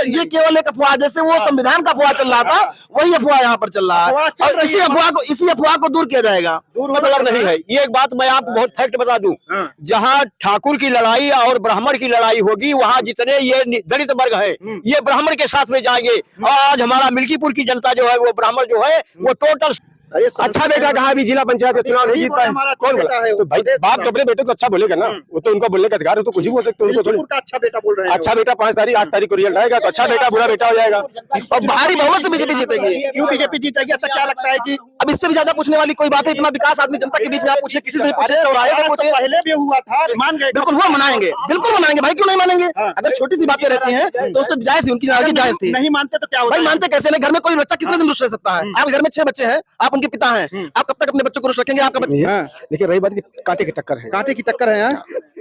ये केवल एक अफवाह, जैसे वो संविधान का अफवाह चल रहा था वही अफवाह यहाँ पर चल रहा है, और इसी अफवाह को दूर किया जाएगा। मतलब नहीं है। ये एक बात मैं आपको बहुत फैक्ट बता दूं, जहाँ ठाकुर की लड़ाई और ब्राह्मण की लड़ाई होगी, वहाँ जितने ये दलित वर्ग है ये ब्राह्मण के साथ में जाएंगे। और आज हमारा मिल्कीपुर की जनता जो है वो ब्राह्मण जो है वो टोटल अच्छा बेटा कहा, अभी जिला पंचायत का चुनाव नहीं जीत पाए, कौन बोला? तो भाई बाप अपने बेटे को अच्छा बोलेगा ना, वो तो उनका बोलने का अधिकार है, तो कुछ ही बोल सकते हैं उनको। थोड़ी अच्छा बेटा बोल रहे हैं, अच्छा बेटा 5 तारीख 8 तारीख को रिजल्ट आएगा, तो अच्छा बेटा बुरा बेटा हो जाएगा, और भारी बहुमत से बीजेपी जीतेगी। क्यों बीजेपी जीतेगी? ऐसा क्या लगता है कि अब इससे भी ज्यादा पूछने वाली कोई बात है? इतना विकास आदमी जनता के बीच में आप पूछे, किसी से पूछे, चौराहे पे पूछे, पहले भी हुआ था, मान गए। बिल्कुल वो मनाएंगे, बिल्कुल मनाएंगे भाई, क्यों नहीं मानेंगे? अगर छोटी सी बातें रहती हैं तो उस पर जायज थी, उनकी नाराजगी जायज थी। नहीं मानते तो क्या होता? भाई मानते कैसे नहीं? घर में कोई बच्चा कितने दिन रुष्ट रह सकता है? आप घर में 6 बच्चे हैं, आप उनके पिता हैं, आप कब तक अपने बच्चों को रुष्ट रखेंगे? आपका बच्चा देखिए रही बात की कांटे की टक्कर है, कांटे की टक्कर है।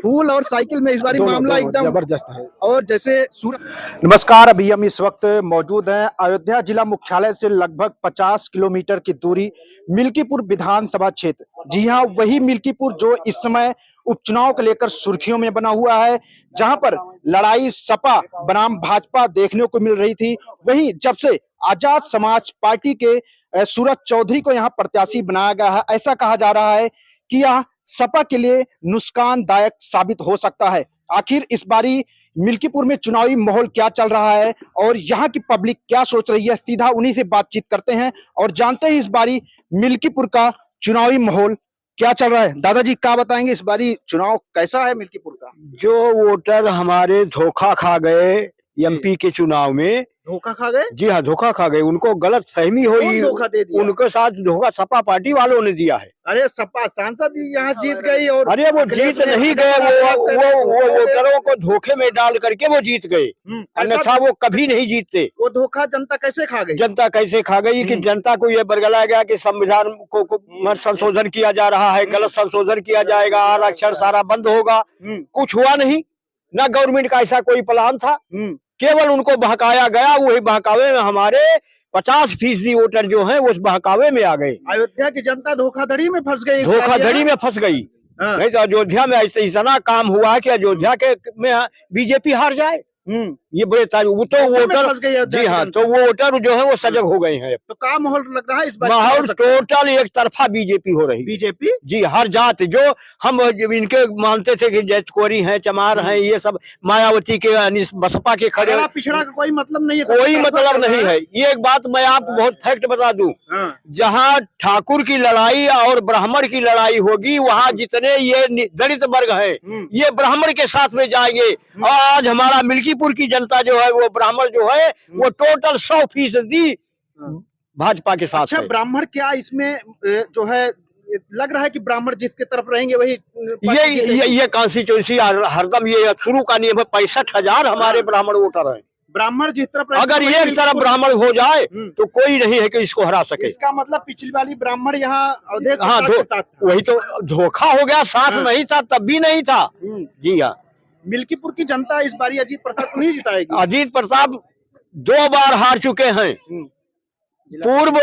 फूल और साइकिल में इस बार मामला एकदम जबरदस्त है। और जैसे नमस्कार, अभी हम इस वक्त मौजूद हैं अयोध्या जिला मुख्यालय से लगभग 50 किलोमीटर की दूरी मिल्कीपुर विधानसभा क्षेत्र। जी हाँ, वही मिल्कीपुर जो इस समय उपचुनाव को लेकर सुर्खियों में बना हुआ है, जहां पर लड़ाई सपा बनाम भाजपा देखने को मिल रही थी। वहीं जब से आजाद समाज पार्टी के सूरज चौधरी को यहाँ प्रत्याशी बनाया गया है, ऐसा कहा जा रहा है कि यह सपा के लिए नुकसानदायक साबित हो सकता है। आखिर इस बारी मिल्कीपुर में चुनावी माहौल क्या चल रहा है और यहाँ की पब्लिक क्या सोच रही है, सीधा उन्हीं से बातचीत करते हैं और जानते हैं इस बारी मिल्कीपुर का चुनावी माहौल क्या चल रहा है। दादाजी क्या बताएंगे, इस बारी चुनाव कैसा है मिल्कीपुर का? जो वोटर हमारे धोखा खा गए एमपी के चुनाव में, धोखा खा गए। जी हाँ धोखा खा गए, उनको गलत फहमी हुई, धोखा दे दिया? उनके साथ धोखा सपा पार्टी वालों ने दिया है। अरे सपा सांसद यहाँ जीत गई और अरे वो जीत नहीं गए, वो वोटरों को धोखे में डाल करके वो जीत गए, अन्यथा वो कभी नहीं जीतते। वो धोखा जनता कैसे खा गई? जनता कैसे खा गई कि जनता को ये बरगलाया गया कि संविधान को संशोधन किया जा रहा है, गलत संशोधन किया जाएगा, आरक्षण सारा बंद होगा। कुछ हुआ नहीं, ना गवर्नमेंट का ऐसा कोई प्लान था, केवल उनको बहकाया गया। वही बहकावे में हमारे 50% वोटर जो हैं वो उस बहकावे में आ गए। अयोध्या की जनता धोखाधड़ी में फंस गई, धोखाधड़ी में फंस गई। नहीं तो अयोध्या में ऐसे इतना काम हुआ है कि अयोध्या के में बीजेपी हार जाए। ये बड़े वो तो वोटर, जी हाँ, तो वो वोटर जो है वो सजग हो गए हैं। तो क्या माहौल लग रहा है इस बार? माहौल टोटल एक तरफा बीजेपी हो रही। बीजेपी जी, हर जात जो हम इनके मानते थे कि जैतकोरी हैं, चमार हैं, ये सब मायावती के बसपा के खड़े, पिछड़ा का कोई मतलब नहीं है, कोई मतलब नहीं है। ये एक बात मैं आपको बहुत फैक्ट बता दूं, जहाँ ठाकुर की लड़ाई और ब्राह्मण की लड़ाई होगी, वहाँ जितने ये दलित वर्ग है ये ब्राह्मण के साथ में जाएंगे। और आज हमारा मिल्कीपुर की जनता जो है वो ब्राह्मण जो है वो टोटल 100% भाजपा के साथ। अच्छा, ब्राह्मण क्या इसमें जो है लग रहा है कि ब्राह्मण जिसके तरफ रहेंगे वही ये कॉन्स्टिट्यूंसी हरदम ये शुरू का नियम है। 65,000 हमारे ब्राह्मण वोटर हैं। ब्राह्मण जिस तरफ, अगर एक तरफ ब्राह्मण हो जाए तो कोई नहीं है कि इसको हरा सके। इसका मतलब पिछली वाली ब्राह्मण यहाँ हाँ, वही तो धोखा हो गया, साथ नहीं था तब भी नहीं था। जी हाँ, मिल्कीपुर की जनता इस बारी अजीत प्रसाद को नहीं जिताएगी। अजीत प्रसाद 2 बार हार चुके हैं। पूर्व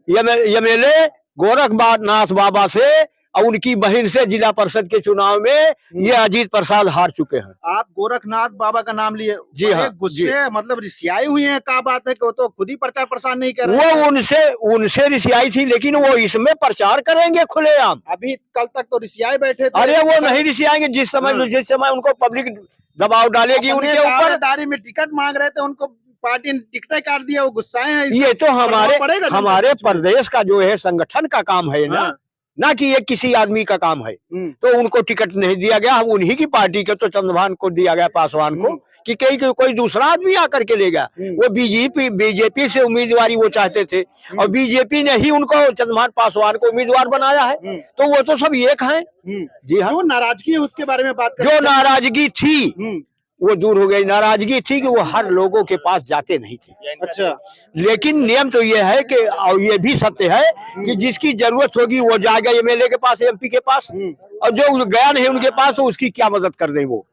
एमएलए गोरखनाथ बाबा से और उनकी बहन से जिला परिषद के चुनाव में ये अजीत प्रसाद हार चुके हैं। आप गोरखनाथ बाबा का नाम लिए? जी हाँ, गुस्से मतलब रिसियाई हुई है। क्या बात है कि वो तो खुद ही प्रचार प्रसार नहीं कर रहे। वो उनसे रिसियाई थी, लेकिन वो इसमें प्रचार करेंगे खुलेआम। अभी कल तक तो रिसियाई बैठे थे। अरे वो नहीं रिसियाएंगे, जिस समय उनको पब्लिक दबाव डालेगी उनके ऊपर। दारी में टिकट मांग रहे थे, उनको पार्टी ने टिकट काट दिया, वो गुस्साए हैं। ये तो हमारे प्रदेश का जो है संगठन का काम है ना कि ये किसी आदमी का काम है। तो उनको टिकट नहीं दिया गया, उन्हीं की पार्टी के तो चंद्रभान को दिया गया, पासवान को, कि कोई दूसरा आदमी आकर के ले गया। वो बीजेपी से उम्मीदवारी वो चाहते थे और बीजेपी ने ही उनको चंद्रभान पासवान को उम्मीदवार बनाया है। तो वो तो सब एक हैं। जी हाँ, जो नाराजगी है उसके बारे में बात जो नाराजगी थी वो दूर हो गई। नाराजगी थी कि वो हर लोगों के पास जाते नहीं थे। अच्छा, लेकिन नियम तो ये है कि, और ये भी सत्य है कि जिसकी जरूरत होगी वो जाएगा एमएलए के पास, एमपी के पास, और जो गया नहीं उनके पास तो उसकी क्या मदद कर दें वो।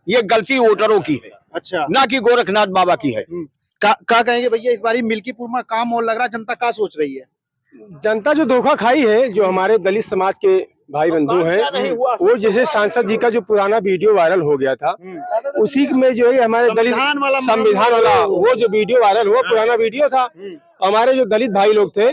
ये गलती वोटरों की है, अच्छा, ना कि गोरखनाथ बाबा की है। क्या कहेंगे भैया, इस बारी मिल्कीपुर में काम और लग रहा, जनता क्या सोच रही है? जनता जो धोखा खाई है, जो हमारे दलित समाज के भाई बंधु हैं, वो जैसे सांसद जी का जो पुराना वीडियो वायरल हो गया था, उसी में जो है हमारे दलित संविधान वाला वो जो वीडियो वायरल हुआ पुराना वीडियो था, हमारे जो दलित भाई लोग थे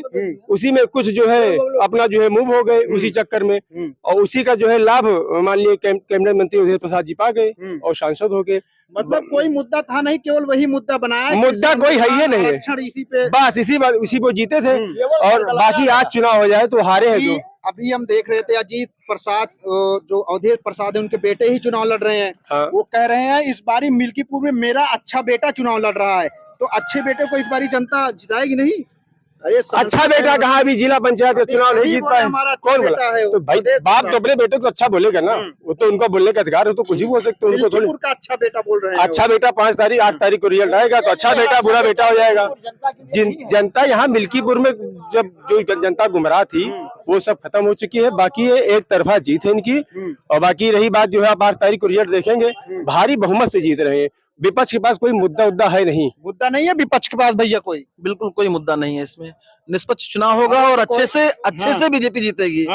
उसी में कुछ जो है अपना जो है मूव हो गए उसी चक्कर में, और उसी का जो है लाभ मान लिए कैबिनेट मंत्री उदय प्रसाद जी पा गए और सांसद हो गए। मतलब कोई मुद्दा था नहीं, केवल वही मुद्दा बनाया, मुद्दा कोई है ही नहीं है, इसी पे बस इसी पे जीते थे, और बाकी आज चुनाव हो जाए तो हारे हैं जो। अभी हम देख रहे थे अजीत प्रसाद, जो अवधेश प्रसाद है, उनके बेटे ही चुनाव लड़ रहे हैं। हाँ। वो कह रहे हैं इस बारी मिल्कीपुर में मेरा अच्छा बेटा चुनाव लड़ रहा है, तो अच्छे बेटे को इस बारी जनता जिताएगी नहीं? अरे अच्छा बेटा कहाँ, अभी जिला पंचायत का चुनाव नहीं जीत पाए, कौन बोला? तो भाई बाप तो अपने बेटे को अच्छा बोलेगा ना, वो तो उनका बोलने का अधिकार है, तो कुछ भी बोल सकते हैं उनको थोड़ी। का अच्छा बेटा बोल रहे हैं, अच्छा बेटा 5 तारीख 8 तारीख को रिजल्ट आएगा तो अच्छा बेटा बुरा बेटा हो जाएगा। जनता यहाँ मिल्कीपुर में जब जो जनता गुमराह थी वो सब खत्म हो चुकी है, बाकी ये एक तरफा जीत है इनकी, और बाकी रही बात जो है आप 8 तारीख को रिजल्ट देखेंगे, भारी बहुमत से जीत रहे हैं। विपक्ष के पास कोई मुद्दा है नहीं, मुद्दा नहीं है विपक्ष के पास भैया, कोई बिल्कुल कोई मुद्दा नहीं है इसमें। निष्पक्ष चुनाव होगा और अच्छे से बीजेपी जीतेगी।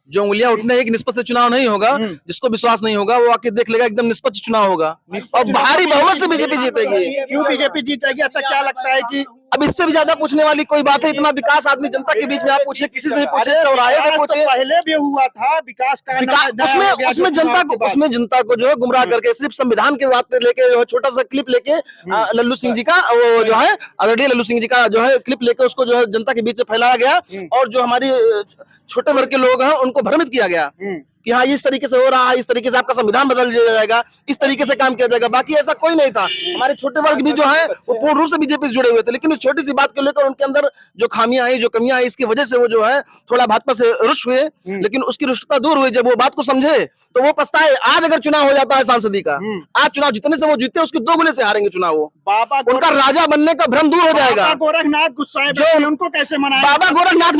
जो उंगलियां उठने एक निष्पक्ष चुनाव नहीं होगा, जिसको विश्वास नहीं होगा वो आके देख लेगा, एकदम निष्पक्ष चुनाव होगा और भारी बहुमत से बीजेपी जीतेगी। क्यों बीजेपी जीतेगी? ऐसा क्या लगता है कि अब इससे भी ज्यादा पूछने वाली कोई बात है? इतना विकास आदमी जनता के बीच में आप पूछे, किसी से भी पूछे, चौराहे पे पूछे, पहले भी हुआ था विकास का, उसमें जनता को जो है गुमराह करके सिर्फ संविधान की बात लेके जो है छोटा सा क्लिप लेके लल्लू सिंह जी का वो जो है आदरणीय लल्लू सिंह जी का जो है क्लिप लेके उसको जो है जनता के बीच में फैलाया गया, और जो हमारी छोटे वर्ग के लोग हैं उनको भ्रमित किया गया कि हाँ इस तरीके से हो रहा है, इस तरीके से आपका संविधान बदल दिया जाएगा, इस तरीके से काम किया जाएगा। बाकी ऐसा कोई नहीं था। हमारे छोटे वर्ग भी जो है वो पूर्ण रूप से बीजेपी से जुड़े हुए थे, लेकिन इस छोटी सी बात को लेकर उनके अंदर जो खामियां आई, जो कमियां आई, इसकी वजह से वो जो है थोड़ा भाजपा से रुष्ट हुए, लेकिन उसकी रुष्टता दूर हुई जब वो बात को समझे तो वो पछताए। आज अगर चुनाव हो जाता है सांसदी का, आज चुनाव जितने से वो जीते उसके 2 गुने से हारेंगे चुनाव, वो बाबा उनका राजा बनने का भ्रम दूर हो जाएगा। गोरखनाथ गुस्साए जो उनको कैसे मनाए? बाबा गोरखनाथ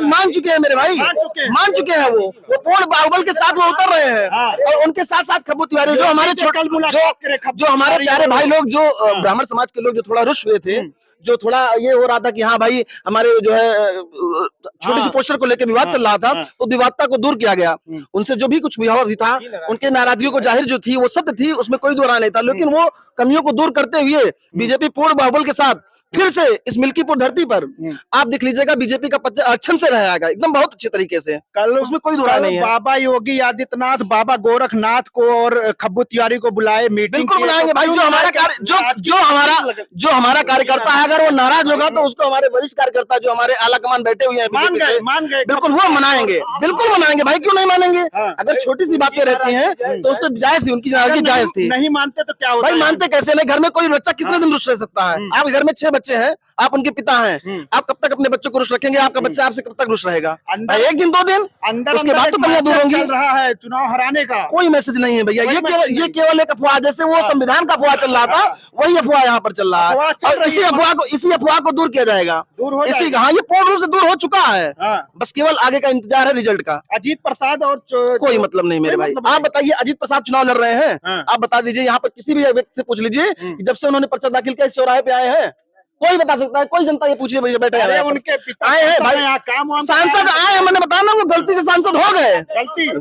मान चुके हैं मेरे भाई, मान चुके हैं। वो पूर्ण बाहुबल के साथ वो उतर रहे हैं, और उनके साथ साथ खब्बू तिवारी जो हमारे जो हमारे प्यारे भाई लोग, जो ब्राह्मण समाज के लोग जो थोड़ा रुष्ट हुए थे, जो थोड़ा ये हो रहा था कि हाँ भाई हमारे जो है छोटी सी पोस्टर को लेकर विवाद चल रहा था, तो विवादता को दूर किया गया। उनसे जो भी कुछ विवाद था, उनके नाराजगियों को जाहिर जो थी वो सत्य थी, उसमें कोई दो राय नहीं था, लेकिन वो कमियों को दूर करते हुए बीजेपी पूर्ण बाहुबल के साथ फिर से इस मिल्कीपुर धरती पर आप देख लीजिएगा बीजेपी का अच्छम से रहेगा एकदम बहुत अच्छे तरीके से, कल उसमें कोई दो राय नहीं है। बाबा योगी आदित्यनाथ बाबा गोरखनाथ को और खब्बू तिवारी को बुलाए, मीटिंग बिल्कुल बुलाएंगे भाई। जो हमारा कार्यकर्ता है अगर वो नाराज होगा तो उसको हमारे वरिष्ठ कार्यकर्ता जो हमारे आला कमान बैठे हुए हैं मान गए बिल्कुल वो मनाएंगे, बिल्कुल मनाएंगे भाई, क्यों नहीं मानेंगे? अगर छोटी सी बातें रहती हैं तो उस पर जायज थी, उनकी नाराजगी जायज थी। नहीं मानते तो क्या होता भाई? मानते कैसे नहीं? घर में कोई बच्चा कितने दिन रुष्ट रह सकता है? आप घर में 6 बच्चे हैं, आप उनके पिता हैं, आप कब तक अपने बच्चों को रुष्ट रखेंगे? आपका बच्चा आपसे कब तक रुष्ट रहेगा? एक दिन 2 दिन, उसके बाद तो कमियां दूर होंगी। रहा है चुनाव हराने का कोई मैसेज नहीं है भैया, ये केवल एक अफवाह, जैसे वो संविधान का अफवाह चल रहा था वही अफवाह यहाँ पर चल रहा है, और इसी अफवाह को दूर किया जाएगा। हाँ, ये पूर्ण रूप से दूर हो चुका है, बस केवल आगे का इंतजार है रिजल्ट का। अजीत प्रसाद और कोई मतलब नहीं मेरे भाई। आप बताइए, अजीत प्रसाद चुनाव लड़ रहे हैं, आप बता दीजिए, यहाँ पर किसी भी व्यक्ति से पूछ लीजिए कि जब से उन्होंने पर्चा दाखिल किया इस चौराहे पे आए हैं, कोई बता सकता है? कोई जनता ये पूछिए भैया बैठे हैं, उनके पिता आए हैं भाई, सांसद आए हैं, मैंने बताया ना वो गलती से सांसद हो गए,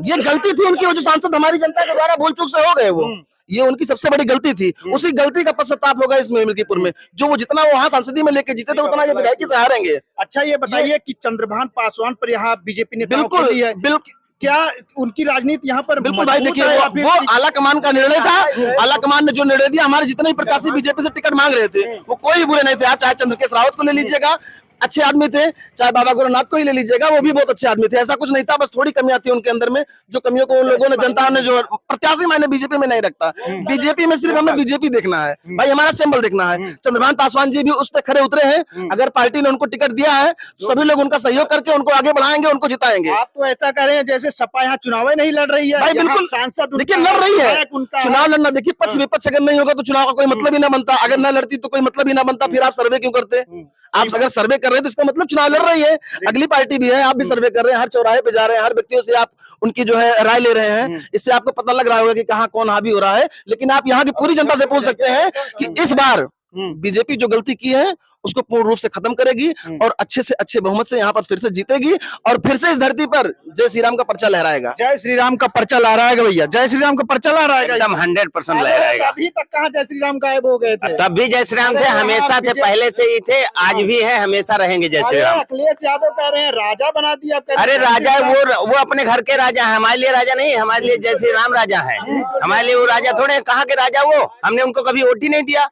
ये गलती थी उनकी, वो जो सांसद हमारी जनता के द्वारा भूल चूक से हो गए, वो ये उनकी सबसे बड़ी गलती थी। उसी गलती का पश्चाताप होगा इसमें मिल्कीपुर में, जो वो जितना वो वहाँ सांसदी में लेके जीते थे उतना ये विधायकी से हारेंगे। अच्छा ये बताइए कि चंद्रभान पासवान पर यहाँ बीजेपी ने बिल्कुल क्या उनकी राजनीति यहाँ पर? बिल्कुल भाई, देखिए वो आला कमान का निर्णय था, आला कमान ने जो निर्णय दिया, हमारे जितने भी प्रत्याशी बीजेपी से टिकट मांग रहे थे वो कोई बुरे नहीं थे। आप चाहे चंद्रकेश रावत को ले लीजिएगा, अच्छे आदमी थे, चाहे बाबा गोरखनाथ को ही ले लीजिएगा, वो भी बहुत अच्छे आदमी थे, ऐसा कुछ नहीं था, बस थोड़ी कमियां थी उनके अंदर में, जो कमियों को उन लोगों ने, जनता ने जो प्रत्याशी मैंने बीजेपी में नहीं रखता, बीजेपी में सिर्फ हमें बीजेपी देखना है भाई, हमारा सिंबल देखना है। चंद्रभान पासवान जी भी उस पर खड़े उतरे हैं, अगर पार्टी ने उनको टिकट दिया है सभी लोग उनका सहयोग करके उनको आगे बढ़ाएंगे, उनको जिताएंगे। आप तो ऐसा करें जैसे सपा यहाँ चुनाव नहीं लड़ रही है भाई, बिल्कुल सांसद देखिए लड़ रही है, चुनाव लड़ना, देखिए पक्ष विपक्ष अगर नहीं होगा तो चुनाव का कोई मतलब ही ना बनता, अगर न लड़ती तो कोई मतलब ही ना बनता, फिर आप सर्वे क्यों करते? आप अगर सर्वे कर रहे हैं तो इसका मतलब चुनाव लड़ रही है, अगली पार्टी भी है, आप भी सर्वे कर रहे हैं, हर चौराहे पे जा रहे हैं, हर व्यक्तियों से आप उनकी जो है राय ले रहे हैं, इससे आपको पता लग रहा होगा कि कहाँ कौन हावी हो रहा है। लेकिन आप यहाँ की पूरी जनता से पूछ सकते हैं कि इस बार बीजेपी जो गलती की है उसको पूर्ण रूप से खत्म करेगी और अच्छे से अच्छे बहुमत से यहाँ पर फिर से जीतेगी और फिर से इस धरती पर जय श्री राम का पर्चा लहराएगा। जय श्री राम का पर्चा लहराएगा भैया, जय श्री राम का पर्चा लहराएगा एकदम 100% लहराएगा। अभी तक कहाँ जय श्री राम गायब हो गए थे? तब भी जय श्री राम थे, हमेशा थे, पहले से ही थे, आज भी है, हमेशा रहेंगे जय श्री राम। अखिलेश यादव कह रहे हैं राजा बना दिया। अरे राजा वो अपने घर के राजा है, हमारे लिए राजा नहीं, हमारे लिए जय श्री राम राजा है। हमारे लिए वो राजा थोड़े, कहाँ के राजा वो, हमने उनको कभी वोट ही नहीं दिया।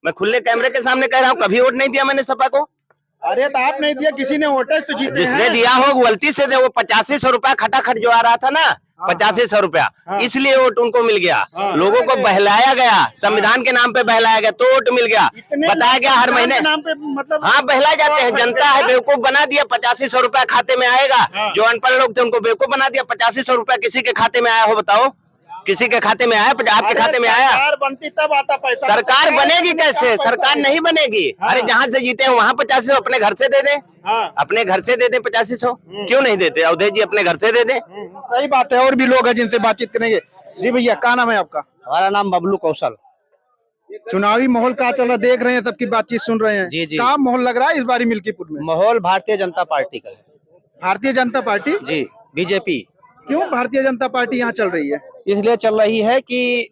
मैं खुले कैमरे के सामने कह रहा हूँ, कभी वोट नहीं दिया मैंने सपा को। अरे तो आप नहीं दिया, किसी ने वोट तो जीते जिसने हैं। दिया हो गलती से दे, वो 8500 रुपया खटाखट जो आ रहा था ना, 8500 रुपया, इसलिए वोट उनको मिल गया। लोगों को बहलाया गया, संविधान के नाम पे बहलाया गया तो वोट मिल गया। बताया गया हर महीने नाम पे मतलब हाँ बहलाए जाते हैं, जनता है बेवकूफ बना दिया। 8500 रुपया खाते में आएगा, जो अनपढ़ लोग थे उनको बेवकूफ बना दिया। 8500 रुपया किसी के खाते में आया हो बताओ, किसी के खाते में आया? आपके खाते में आया? सरकार बनती तब आता पैसा। सरकार बनेगी कैसे? सरकार नहीं बनेगी। अरे जहाँ से जीते हैं वहाँ 8500 अपने घर से दे दें, अपने घर से दे दें 8500, क्यों नहीं देते? अवधेश जी अपने घर से दे दें। सही बात है। और भी लोग हैं जिनसे बातचीत करेंगे। जी भैया, क्या नाम है आपका? हमारा नाम बबलू कौशल। चुनावी माहौल क्या चल रहा है? देख रहे हैं, सबकी बातचीत सुन रहे हैं। जी, जी। क्या माहौल लग रहा है इस बारी मिल्कीपुर में? माहौल भारतीय जनता पार्टी का है। भारतीय जनता पार्टी? जी, बीजेपी। क्यों भारतीय जनता पार्टी यहाँ चल रही है? इसलिए चल रही है कि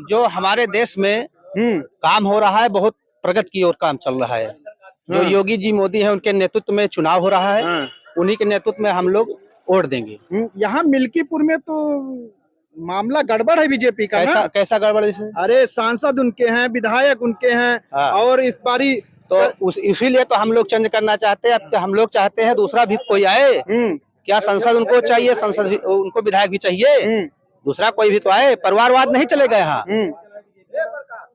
जो हमारे देश में काम हो रहा है, बहुत प्रगति की ओर काम चल रहा है। जो योगी जी मोदी है, उनके नेतृत्व में चुनाव हो रहा है, उन्हीं के नेतृत्व में हम लोग वोट देंगे। यहाँ मिल्कीपुर में तो मामला गड़बड़ है बीजेपी का ना? कैसा गड़बड़ है? अरे सांसद उनके हैं, विधायक उनके हैं, हाँ। और इस बारी तो इसीलिए तो हम लोग चेंज करना चाहते हैं। अब हम लोग चाहते हैं दूसरा भी कोई आए। क्या संसद उनको चाहिए? संसद भी उनको, विधायक भी चाहिए, दूसरा कोई भी तो आए। परिवारवाद नहीं चलेगा यहाँ।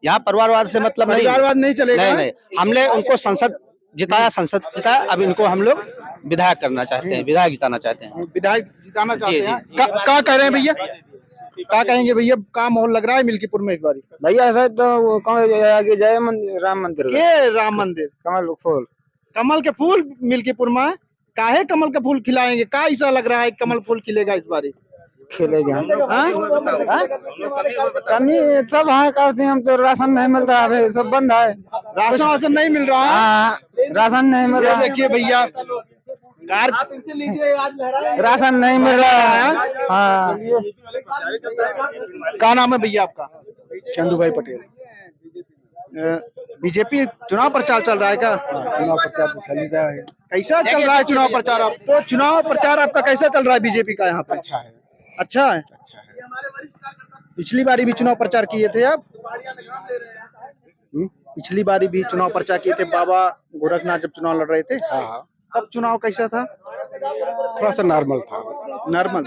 यहाँ परिवारवाद से मतलब नहीं, परिवारवाद नहीं चलेगा। नहीं, हमने उनको संसद जिताया, अब इनको हम लोग विधायक करना चाहते हैं, विधायक जिताना चाहते हैं। विधायक जिताना चाहते जी, हैं। क्या कह रहे हैं भैया? क्या कहेंगे भैया? क्या माहौल लग रहा है मिल्कीपुर में इस बारी? भैया ऐसा तो जय राम मंदिर, ये राम मंदिर, कमल फूल, कमल के फूल मिल्कीपुर में। काहे कमल का फूल खिलाएंगे? क्या ऐसा लग रहा है कमल फूल खिलेगा इस बारी? खेलेगा कमी सब है। कहते हम तो राशन नहीं मिल रहा है, सब बंद है। राशन नहीं मिल रहा है। राशन नहीं मिल रहा है। देखिए भैया, राशन नहीं मिल रहा है। हाँ। क्या नाम है भैया आपका? चंदू भाई पटेल। बीजेपी चुनाव प्रचार चल रहा है क्या? चुनाव प्रचार चल रहा है। कैसा चल रहा है चुनाव प्रचार? आप तो चुनाव प्रचार आपका कैसा चल रहा है बीजेपी का यहाँ पे? अच्छा है। अच्छा है। पिछली बारी भी चुनाव प्रचार किए थे आप? पिछली बारी भी चुनाव प्रचार किए थे बाबा गोरखनाथ जब चुनाव लड़ रहे थे। हाँ। तब चुनाव कैसा था? थोड़ा सा नॉर्मल था। नॉर्मल।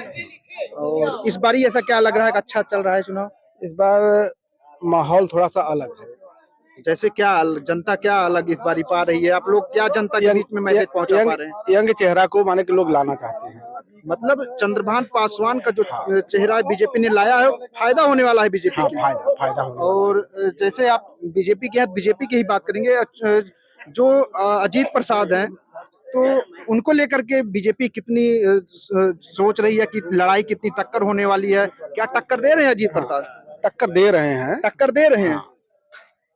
और इस बारी ऐसा क्या लग रहा है कि अच्छा चल रहा है चुनाव? इस बार माहौल थोड़ा सा अलग है। जैसे क्या जनता क्या अलग इस बारी पा रही है? आप लोग क्या जनता के बीच में मैसेज पहुंचा पा रहे हैं? यंग चेहरा को माने के लोग लाना चाहते हैं। मतलब चंद्रभान पासवान का जो चेहरा बीजेपी ने लाया है, फायदा होने वाला है बीजेपी को। फायदा होने वाला। और जैसे आप बीजेपी के बीजेपी की ही बात करेंगे, जो अजीत प्रसाद हैं, तो उनको लेकर के बीजेपी कितनी सोच रही है कि लड़ाई कितनी टक्कर होने वाली है? क्या टक्कर दे रहे हैं अजीत प्रसाद? टक्कर दे रहे हैं। टक्कर दे रहे हैं।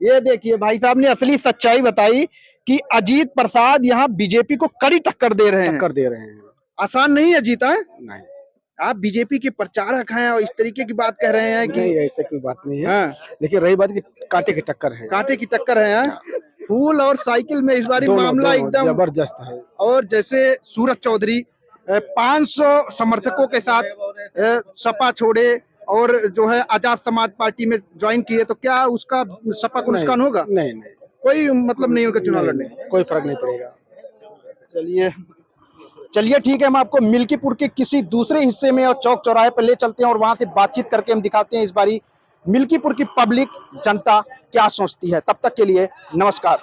ये देखिए भाई साहब ने असली सच्चाई बताई कि अजीत प्रसाद यहाँ बीजेपी को कड़ी टक्कर दे रहे हैं। टक्कर दे रहे हैं। आसान नहीं है जीता है। नहीं, आप बीजेपी के प्रचारक हैं और इस तरीके की बात कह रहे हैं कि नहीं, ऐसे कोई बात नहीं है। हाँ। लेकिन रही बात कि कांटे की टक्कर है। कांटे की टक्कर है। फूल और साइकिल में इस बारी मामला एकदम जबरदस्त है। और जैसे सूरज चौधरी 500 समर्थकों के साथ सपा छोड़े और जो है आजाद समाज पार्टी में ज्वाइन किए, तो क्या उसका सपा को नुकसान होगा? नहीं, कोई मतलब नहीं होगा चुनाव लड़ने? कोई फर्क नहीं पड़ेगा। चलिए ठीक है, हम आपको मिल्कीपुर के किसी दूसरे हिस्से में और चौक चौराहे पर ले चलते हैं और वहां से बातचीत करके हम दिखाते हैं इस बारी मिल्कीपुर की पब्लिक जनता क्या सोचती है। तब तक के लिए नमस्कार।